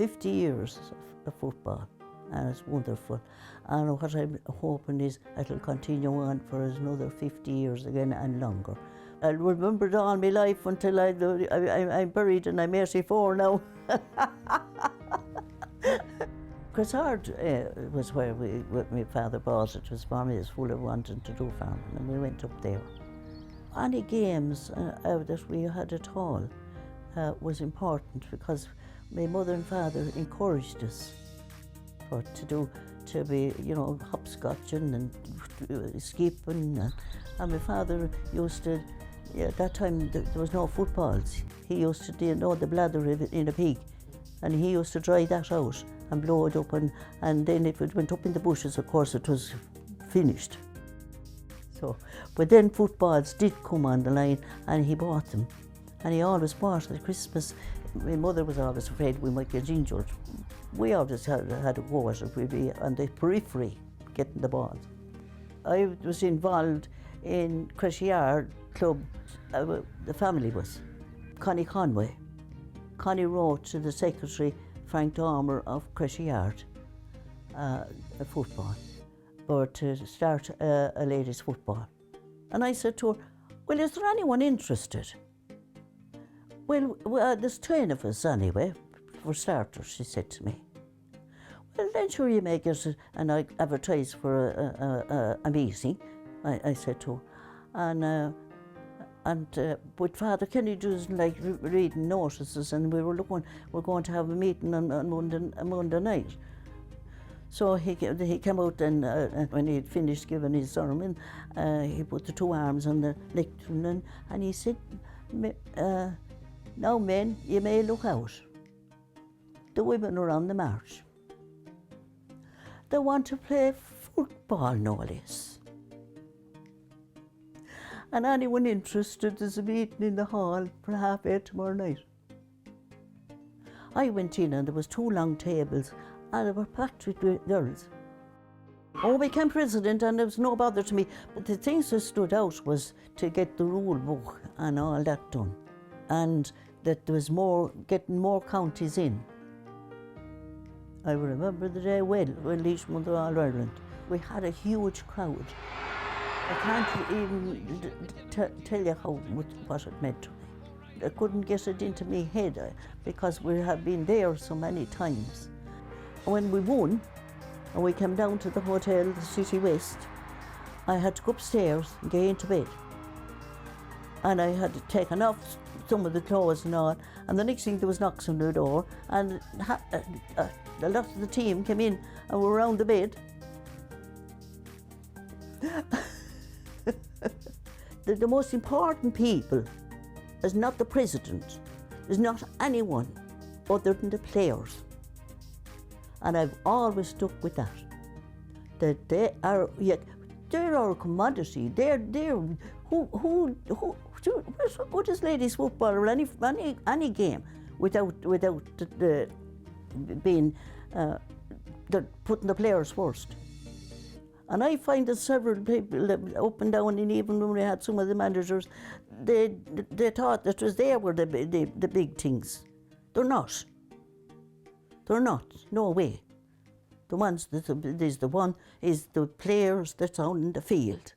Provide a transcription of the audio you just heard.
50 years of football, and it's wonderful. And what I'm hoping is it'll continue on for another 50 years again and longer. I'll remember it all my life until I'm buried and I'm 84 now. Crettyard was where my father bought it. Was for me, was full of wanting to do farming, and we went up there. Any games that we had at all was important because my mother and father encouraged us to be, you know, hopscotching and skipping, and my father used to. Yeah, at that time there was no footballs. He used to, you know, the bladder in a pig, and he used to dry that out and blow it up, and then if it went up in the bushes, of course, it was finished. So, but then footballs did come on the line, and he bought them, and he always bought at Christmas. My mother was always afraid we might get injured. We always had to go at it. We'd be on the periphery getting the balls. I was involved in Crettyard club. The family was. Connie Conway. Connie wrote to the secretary, Frank Dormer of Crettyard, football, or to start a ladies' football. And I said to her, well, is there anyone interested? Well, there's 10 of us anyway, for starters, she said to me. Well, then sure you may get it, and I advertise for a meeting, I said to her. But Father Kenny doesn't like reading notices, and we're going to have a meeting on Monday night. So he came out, and when he had finished giving his sermon, he put the two arms on the lectern, and he said, now men, you may look out. The women are on the march. They want to play football, no less. And anyone interested, there's a meeting in the hall for 8:30 tomorrow night. I went in, and there was 2 long tables, and they were packed with girls. I became president, and there was no bother to me, but the things that stood out was to get the rule book and all that done, and that there was getting more counties in. I remember the day well when Laois won the All-Ireland. We had a huge crowd. I can't even tell you what it meant to me. I couldn't get it into my head because we have been there so many times. When we won, and we came down to the hotel, the City West, I had to go upstairs and get into bed. And I had taken off some of the clothes and all, and the next thing there was knocks on the door, and a lot of the team came in and were around the bed. The most important people is not the president, is not anyone other than the players. And I've always stuck with that. That they're our commodity. They're what is ladies football or any game without being putting the players first. And I find that several people up and down, and even when we had some of the managers, they thought that they were the big things. They're not. They're not. No way. The one is the players that's out in the field.